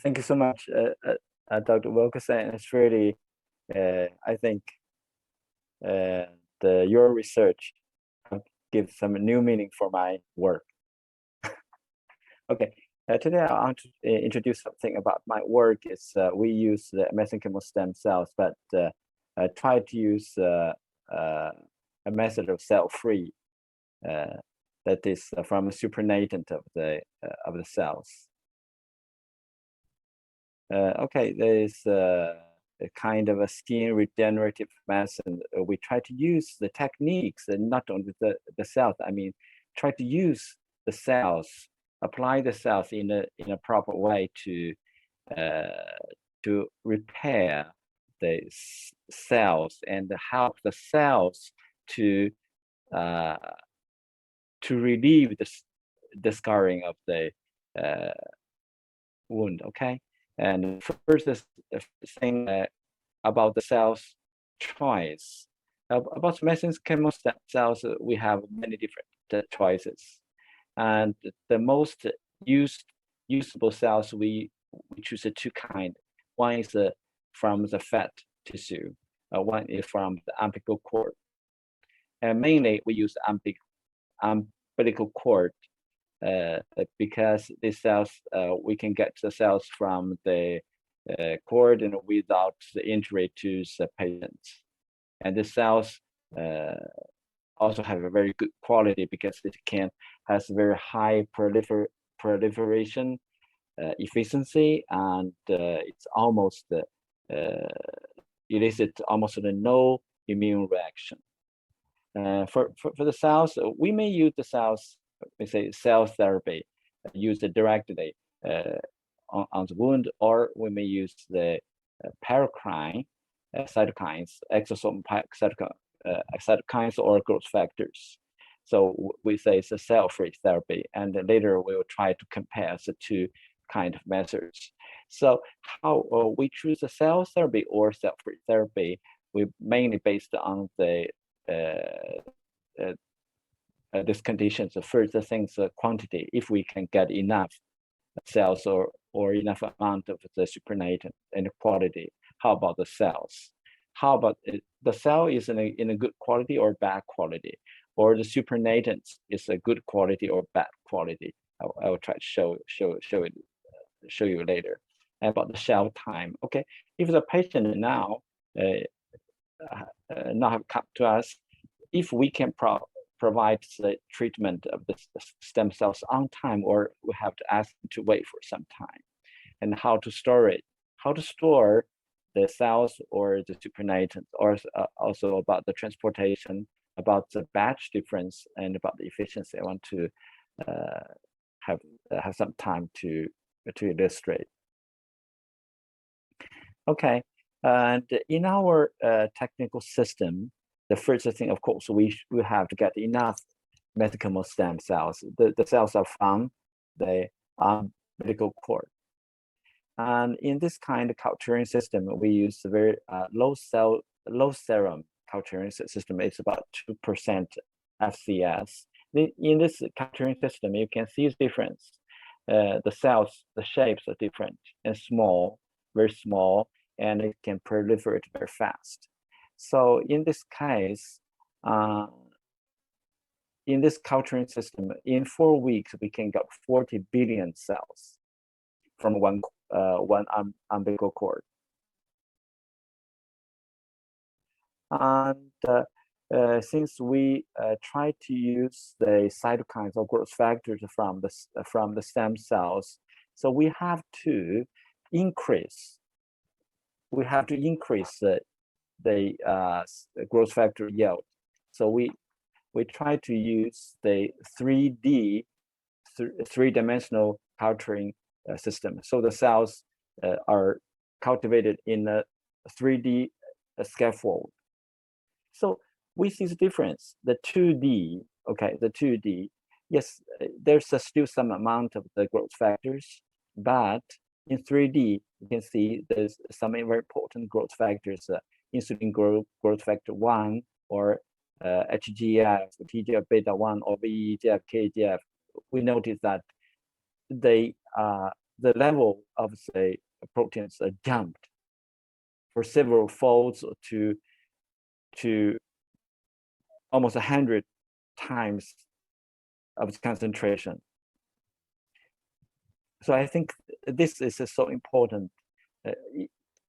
Thank you so much, Dr. Wilkerson. It's really, I think, your research gives some new meaning for my work. Okay, today I want to introduce something about my work. Is we use the mesenchymal stem cells, but try to use a method of cell-free, that is from a supernatant of the cells. Okay, there is a kind of a skin regenerative method. We try to use the techniques, and not only the cells. I mean, try to use the cells, apply the cells in a proper way to repair the cells and help the cells to relieve the scarring of the wound. Okay. And first thing about the cells choice. About mesenchymal stem cells, we have many different choices. And the most usable cells, we choose two kinds. One is from the fat tissue, one is from the umbilical cord. And mainly we use umbilical cord because these cells, we can get the cells from the cord and without the injury to the patient. And the cells also have a very good quality because it has very high proliferation efficiency, and it's almost elicit almost no immune reaction. For the cells, we may use the cells, we say cell therapy, used directly on the wound, or we may use the paracrine cytokines, exosome cytokines or growth factors. So we say it's a cell-free therapy, and later we will try to compare the two kind of methods. So how we choose a cell therapy or cell-free therapy, we mainly based on the these conditions. The first thing's quantity. If we can get enough cells or enough amount of the supernatant, and quality. How about the cells? How about the cell is in a good quality or bad quality, or the supernatant is a good quality or bad quality? I will try to show you later. And about the shelf time. Okay, if the patient now have come to us, if we can provide the treatment of the stem cells on time, or we have to ask them to wait for some time, and how to store it, how to store the cells or the supernatant, or also about the transportation, about the batch difference, and about the efficiency. I want to have some time to illustrate. Okay, and in our technical system, the first thing, of course, we have to get enough mesenchymal stem cells. The cells are from the umbilical cord. And in this kind of culturing system, we use a very low serum culturing system. It's about 2% FCS. In this culturing system, you can see the difference. The cells, the shapes are different and small, very small, and it can proliferate very fast. So in this case, in this culturing system, in 4 weeks, we can get 40 billion cells from one umbilical cord. And since we try to use the cytokines or growth factors from the stem cells, so we have to increase the growth factor yield. So we try to use the 3D, three-dimensional culturing system. So the cells are cultivated in a 3D scaffold. So we see the difference. The 2D, okay, the 2D, yes, there's still some amount of the growth factors, but in 3D, you can see there's some very important growth factors, insulin growth factor 1, or HGF, TGF-beta 1, or VEGF, KGF. We notice that they the level of say proteins jumped for several folds to almost 100 times of its concentration. So I think this is so important.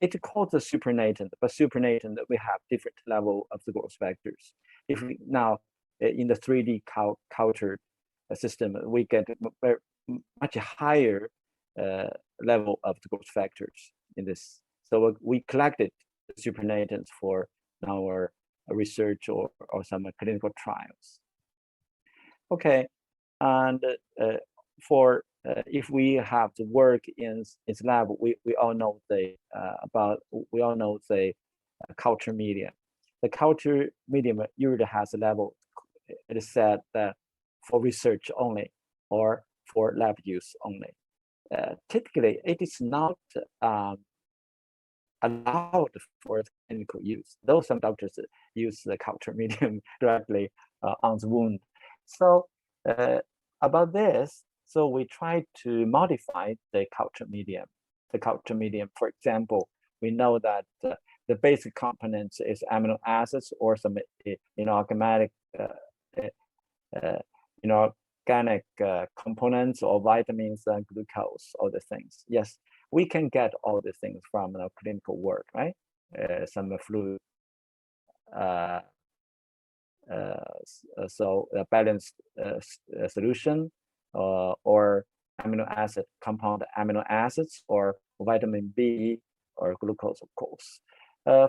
It's called the supernatant, but supernatant we have different level of the growth factors. If we now in the 3D culture system, we get much higher level of the growth factors in this. So we collected the supernatants for our research or some clinical trials. Okay, and for if we have to work in its lab, we all know the culture medium. The culture medium usually has a level. It is said that for research only or for lab use only. Typically, it is not allowed for clinical use, though some doctors use the culture medium directly on the wound. So about this, so we try to modify the culture medium. The culture medium, for example, we know that the basic components is amino acids or some inorganic components or vitamins and glucose, all the things. Yes, we can get all the things from clinical work, right? Some fluid, so a balanced solution or amino acid compound amino acids or vitamin B or glucose, of course.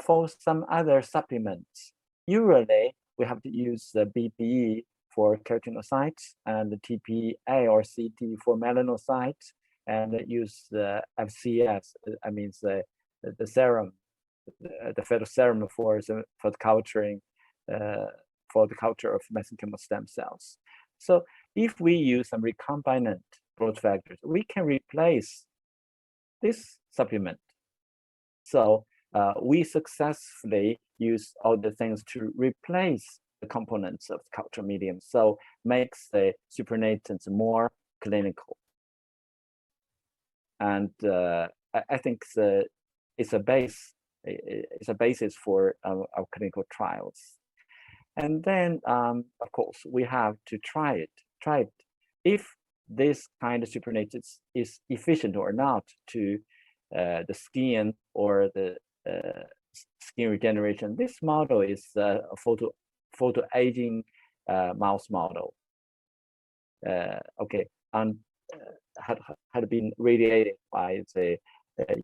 For some other supplements, usually we have to use the BPE for keratinocytes and the TPA or CT for melanocytes, and use the FCS, I mean the serum, the fetal serum for the culturing, for the culture of mesenchymal stem cells. So if we use some recombinant growth factors, we can replace this supplement. So we successfully use all the things to replace the components of the culture medium, so makes the supernatants more clinical. And I think it's a basis for our clinical trials. And then, of course, we have to try it. If this kind of supernatant is efficient or not to the skin or the skin regeneration. This model is a photo aging mouse model. Okay, and had been radiated by the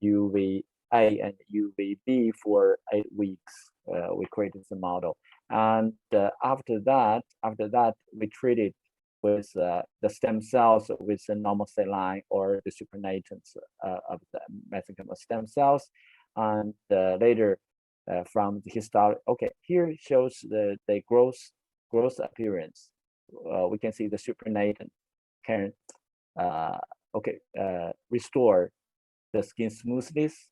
UVA and UVB for 8 weeks. We created the model, and after that, we treated with the stem cells with the normal cell line or the supernatants of the mesenchymal stem cells, and later from the histology. Okay, here shows the growth appearance. We can see the supernatant can restore the skin smoothness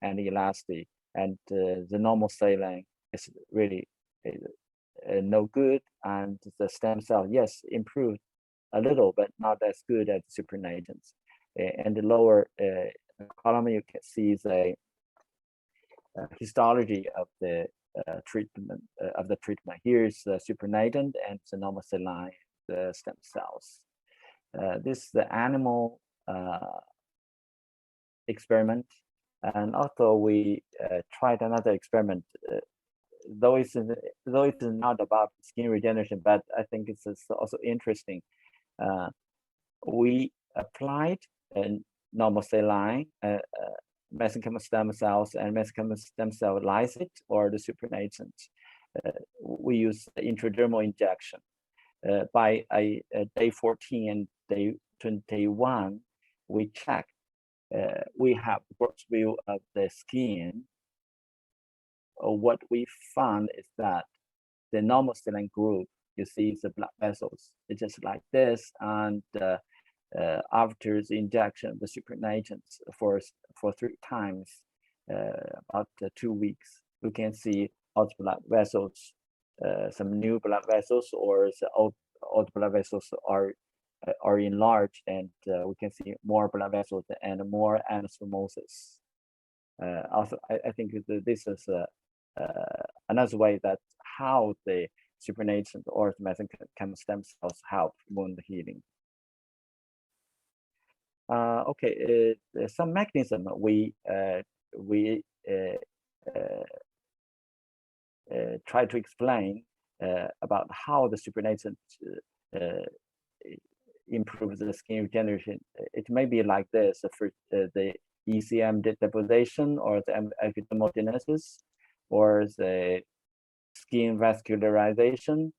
and elasticity, and the normal cell line is really no good, and the stem cell, yes, improved a little, but not as good as the supernatants. And the lower column, you can see the histology of the treatment. Here's the supernatant and the normal cell line, the stem cells. This is the animal experiment, and also we tried another experiment. Though it's not about skin regeneration, but I think it's also interesting. We applied a normal cell line, mesenchymal stem cells, and mesenchymal stem cell lysate or the supernatant. We use intradermal injection. By day 14 and day 21, we checked. We have growth view of the skin. What we found is that the normal cell line group, you see the blood vessels, it's just like this, and after the injection of the supernatants for 3 times, about 2 weeks, you can see all the blood vessels, some new blood vessels, or the old blood vessels are are enlarged, and we can see more blood vessels and more anastomosis. Also, I think this is another way that how the supernatant or mesenchymal stem cells help wound healing. Okay, some mechanism we try to explain about how the supernatant improves the skin regeneration. It may be like this: for the ECM deposition, or the epidermogenesis, or the skin vascularization.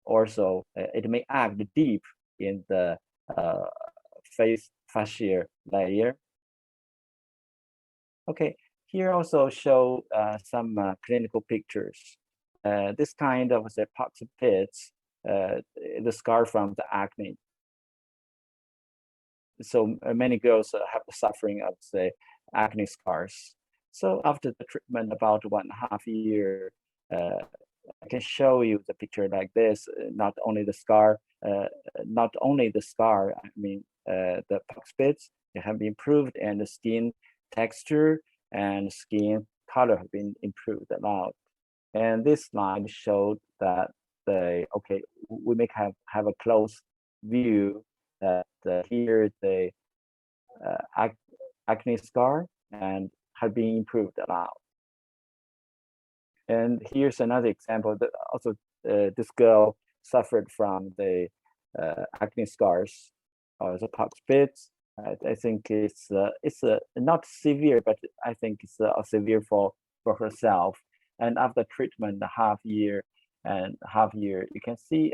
Also, it may act deep in the face fascia layer. Okay, here also show some clinical pictures. This kind of the pox pits, the scar from the acne. So many girls have the suffering of the acne scars. So after the treatment, about 1.5 years, I can show you the picture like this. Not only the scar, I mean, the pox pits, they have been improved, and the skin texture and skin color have been improved a lot. And this slide showed that we may have a close view that here the acne scar and have been improved a lot. And here's another example that also this girl suffered from the acne scars or the pox pits. I think it's not severe, but I think it's severe for herself. And after treatment, half year, you can see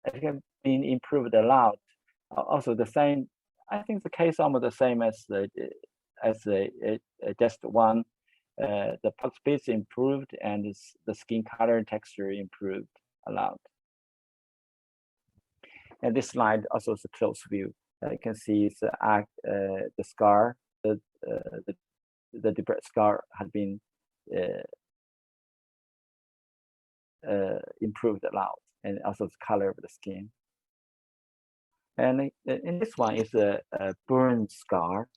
it has been improved a lot. Also, the same. I think the case almost the same as just one. The pox pits improved, and the skin color and texture improved a lot. And this slide also is a close view. You can see the scar, the depressed scar had been improved a lot, and also the color of the skin. And in this one is a burn scar.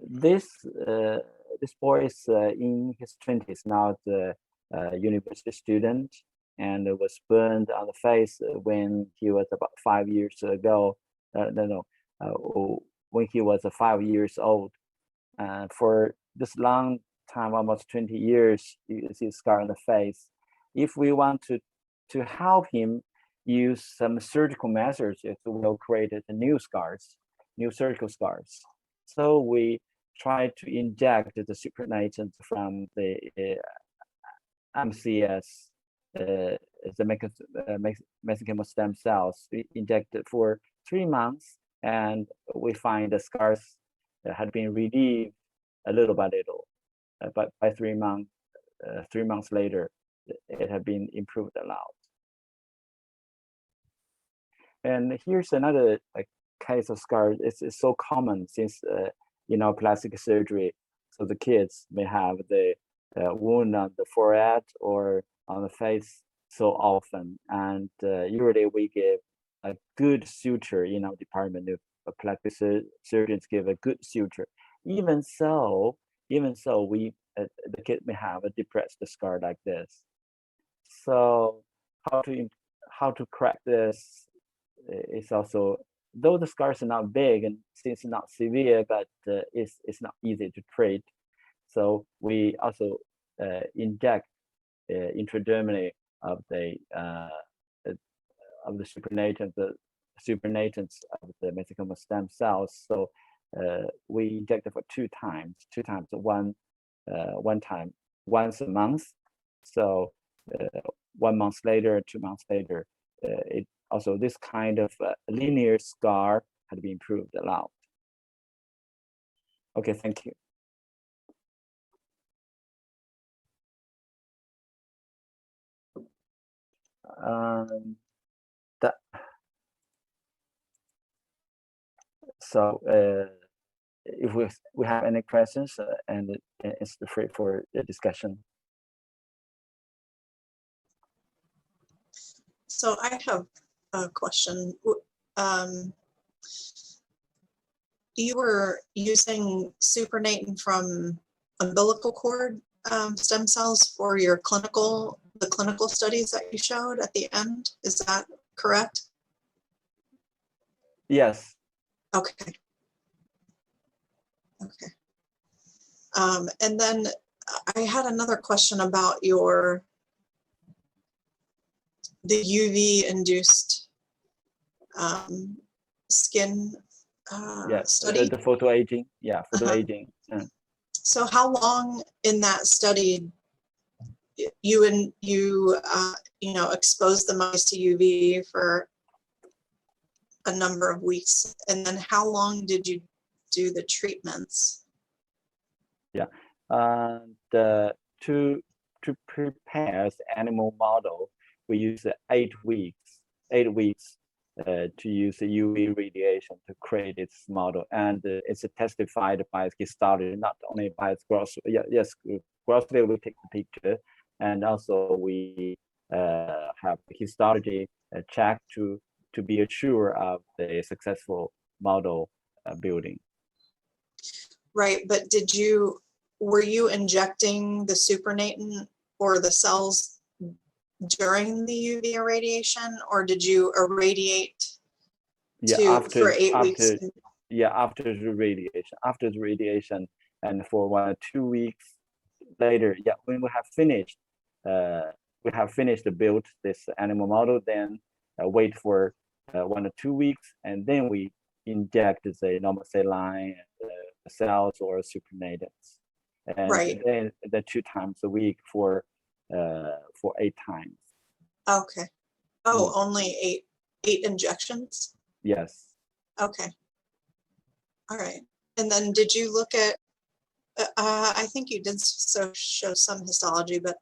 This boy is in his 20s now, the university student, and was burned on the face when he was about 5 years ago. When he was 5 years old. For this long time, almost 20 years, you see a scar on the face. If we want to help him use some surgical methods, it will create new surgical scars. So we try to inject the supernatant from the MSCs, the mesenchymal stem cells. We injected for 3 months, and we find the scars had been relieved a little by little. But by 3 months, 3 months later, it had been improved a lot. And here's another case of scar. It's so common since plastic surgery. So the kids may have the wound on the forehead or on the face so often, and usually we give a good suture in our department. If plastic surgeons give a good suture, even so, we the kid may have a depressed scar like this. So how to correct this is also, though the scars are not big and since not severe, but it's not easy to treat. So we also inject intradermally of the supernatants of the mesenchymal stem cells. So we inject it for two times, one time once a month. So 1 month later, 2 months later, it also this kind of linear scar had been improved a lot. Okay, thank you. So if we have any questions, and it's free for the discussion. So I have a question. You were using supernatant from umbilical cord stem cells for your the clinical studies that you showed at the end. Is that correct? Yes. Okay. Okay. And then I had another question about the UV induced skin study. The photo aging. Yeah, photo aging. So how long in that study you exposed the mice to UV for a number of weeks, and then how long did you do the treatments? Yeah, to prepare the animal model, we use 8 weeks. 8 weeks to use the UV radiation to create its model, and it's testified by histology, not only by its gross. Yes, grossly we take the picture, and also we have histology check to be sure of the successful model building. Right, but were you injecting the supernatant or the cells during the UV irradiation, or did you irradiate for 8 weeks? Yeah, after the radiation, and for 1 or 2 weeks later, yeah, when we have finished build this animal model, then wait for 1 or 2 weeks, and then we inject the normal cell line cells or supernatants, and right. then the 2 times a week for 8 times. Okay. Oh, only eight injections? Yes. Okay. All right. And then did you look at, I think you did show some histology, but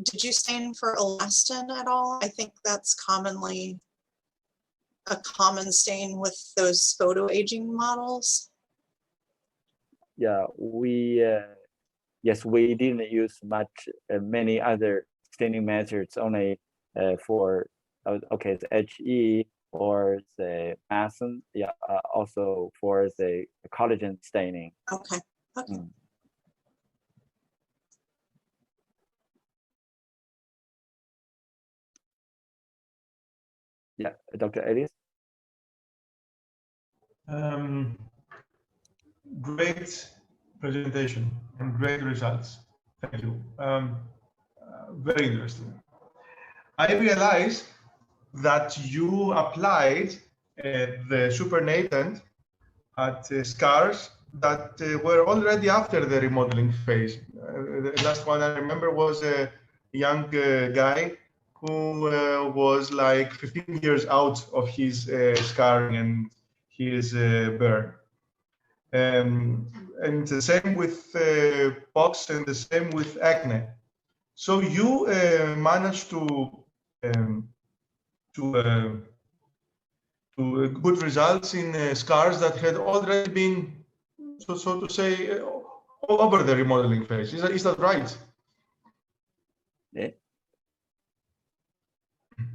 did you stain for elastin at all? I think that's commonly a common stain with those photoaging models. Yeah, yes, we didn't use many other staining methods, only for the HE or the Mason, yeah, also for the collagen staining. Okay. Okay. Yeah, Dr. Ellis. Great presentation and great results. Thank you. Very interesting. I realized that you applied the supernatant at scars that were already after the remodeling phase. The last one I remember was a young guy who was like 15 years out of his scarring and his burn. And the same with pox and the same with acne. So you managed to good results in scars that had already been, so to say, all over the remodeling phase. Is that right? Yeah.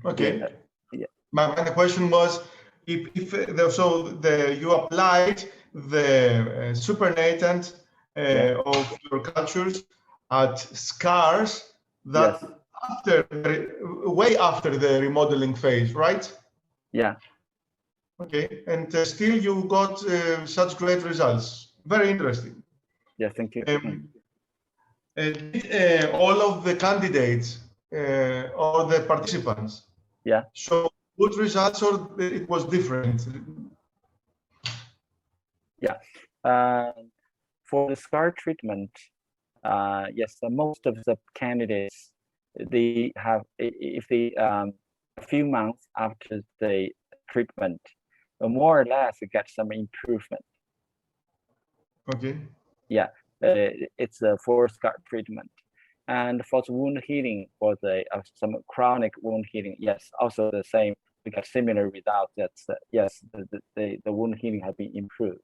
Okay. Yeah. My question was, you applied the supernatant of your cultures at scars that way after the remodeling phase, right? Yeah. Okay, and still you got such great results. Very interesting. Yeah, thank you. Did all of the candidates or the participants show good results, or it was different? Yeah, for the scar treatment, yes, most of the candidates, they have, if they a few months after the treatment, more or less get some improvement. Okay. Yeah, it's for scar treatment. And for the wound healing, for the some chronic wound healing, yes, also the same. We got similar results. That's yes, the wound healing has been improved,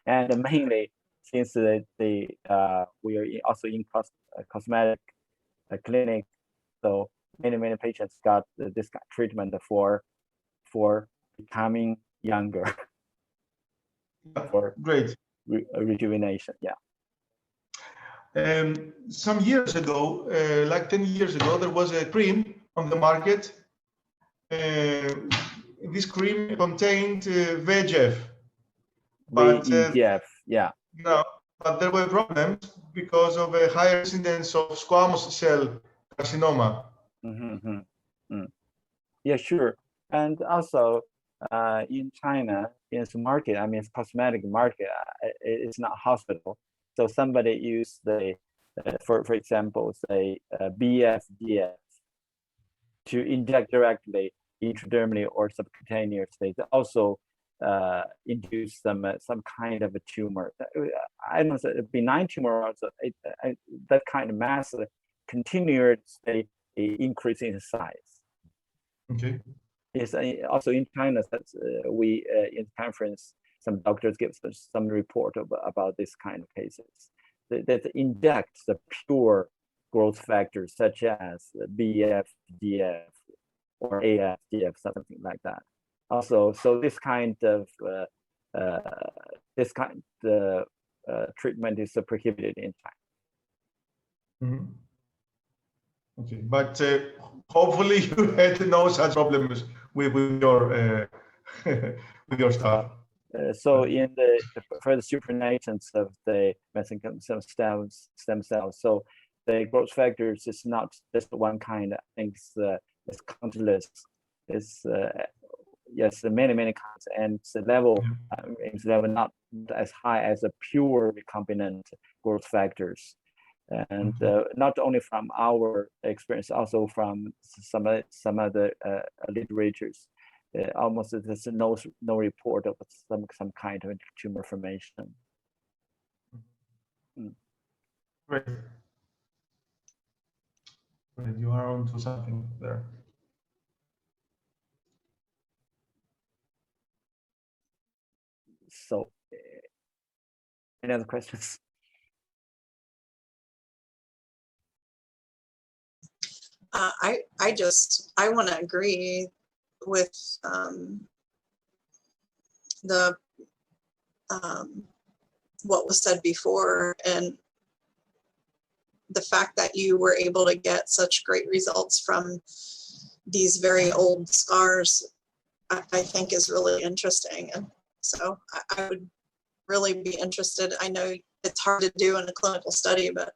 and mainly since we are also in cosmetic clinic, so many patients got this treatment for for becoming younger, for Great. rejuvenation. Yeah. Some years ago, like 10 years ago, there was a cream on the market. This cream contained VEGF, but VEGF, yeah. no, but there were problems because of a higher incidence of squamous cell carcinoma. Yeah, sure. And also, in China, in the market, I mean, it's cosmetic market. It's not hospital. So somebody use the, for example, say BFDF to inject directly intradermally or subcutaneously. They also induce some kind of a tumor. I don't know, benign tumor also. That kind of mass continuously increasing in size. Okay. Yes, also in China, that's we in conference, some doctors give some report about this kind of cases that inject the pure growth factors such as BFDF or AFDF, something like that. Also, so this kind of treatment is prohibited in China. Mm-hmm. Okay, but hopefully you had no such problems with your with your stuff. So in for the supernatants of the mesenchymal stem cells, so the growth factors is not just one kind. I think it's countless. It's yes, many kinds, and the level is level not as high as the pure recombinant growth factors. And not only from our experience, also from some other literatures, almost there's no report of some kind of tumor formation. Great. Great. You are onto something there. So, any other questions? I want to agree with the what was said before, and the fact that you were able to get such great results from these very old scars, I think is really interesting. And so I would really be interested. I know it's hard to do in a clinical study, but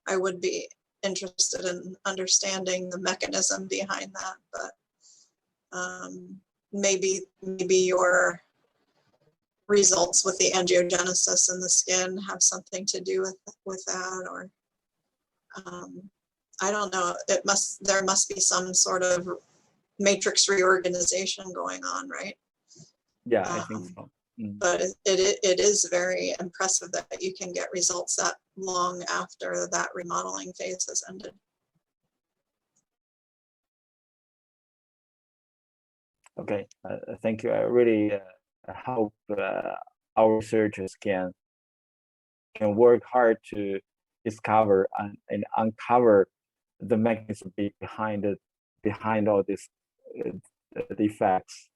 I would be interested in understanding the mechanism behind that. But maybe your results with the angiogenesis in the skin have something to do with that, or I don't know. There must be some sort of matrix reorganization going on, right? Yeah, I think so. But it is very impressive that you can get results that long after that remodeling phase has ended. Okay, thank you. I really hope our researchers can work hard to discover and uncover the mechanism behind all these defects.